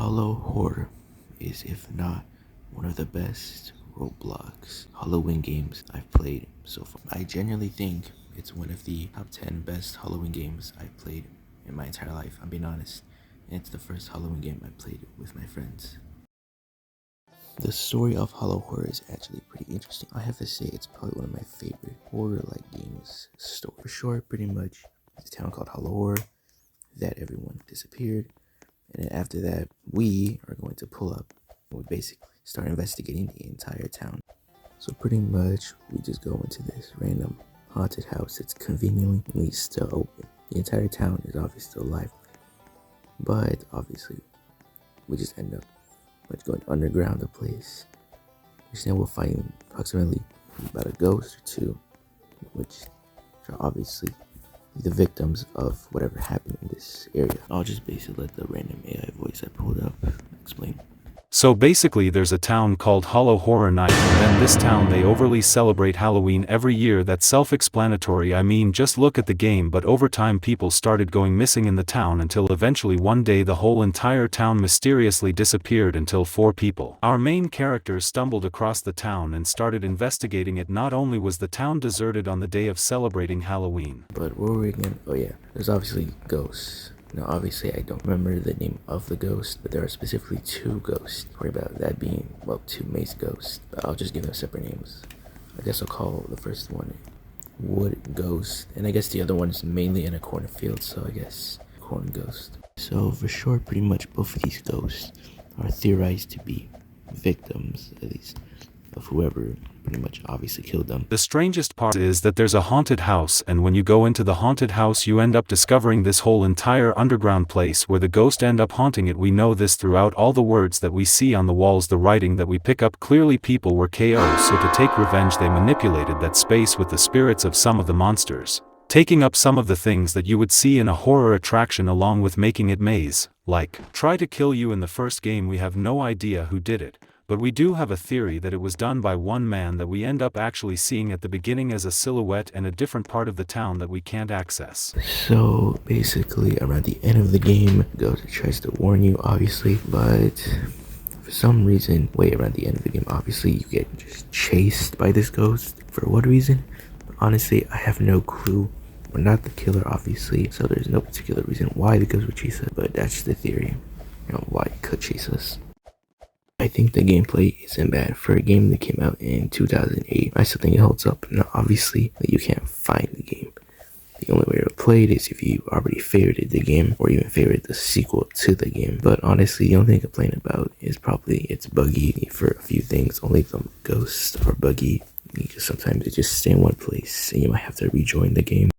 Hallow Horror is, if not one of the best Roblox Halloween games I've played so far. I genuinely think it's one of the top 10 best Halloween games I've played in my entire life, I'm being honest. And it's the first Halloween game I played with my friends. The story of Hallow Horror is actually pretty interesting. I have to say it's probably one of my favorite horror-like games story. For sure, pretty much, it's a town called Hallow Horror that everyone disappeared. And then after that, we are going to pull up and we basically start investigating the entire town. So pretty much, we just go into this random haunted house that's conveniently still open. The entire town is obviously still alive. But obviously, we just end up going underground the place. Which then we'll find approximately about a ghost or two, which are obviously the victims of whatever happened in this area. I'll just basically let the random AI voice I pulled up explain. So basically there's a town called Hallow Horror Night, and then this town they overly celebrate Halloween every year. That's self-explanatory. I mean, just look at the game. But over time people started going missing in the town until eventually one day the whole entire town mysteriously disappeared until 4 people. Our main characters stumbled across the town and started investigating it. Not only was the town deserted on the day of celebrating Halloween, but where were we again? Oh yeah, there's obviously ghosts. Now, obviously, I don't remember the name of the ghost, but there are specifically 2 ghosts. Sorry about that being, well, 2 mace ghosts, but I'll just give them separate names. I guess I'll call the first one Wood Ghost, and I guess the other one is mainly in a cornfield, so I guess Corn Ghost. So, for sure, pretty much both of these ghosts are theorized to be victims, at least, of whoever pretty much obviously killed them. The strangest part is that there's a haunted house, and when you go into the haunted house you end up discovering this whole entire underground place where the ghost end up haunting it. We know this throughout all the words that we see on the walls, the writing that we pick up. Clearly people were KO'd, so to take revenge they manipulated that space with the spirits of some of the monsters, taking up some of the things that you would see in a horror attraction along with making it maze like try to kill you in the first game. We have no idea who did it, but we do have a theory that it was done by one man that we end up actually seeing at the beginning as a silhouette in a different part of the town that we can't access. So basically around the end of the game, Ghost tries to warn you obviously, but for some reason, around the end of the game, obviously you get just chased by this ghost. For what reason? Honestly, I have no clue. We're not the killer obviously, so there's no particular reason why the ghost would chase us, but that's the theory, why it could chase us. I think the gameplay isn't bad for a game that came out in 2008. I still think it holds up. Now, obviously, you can't find the game. The only way to play it is if you already favorited the game or even favorited the sequel to the game. But honestly, the only thing I complain about is probably it's buggy for a few things. Only the ghosts are buggy. Sometimes they just stay in one place and you might have to rejoin the game.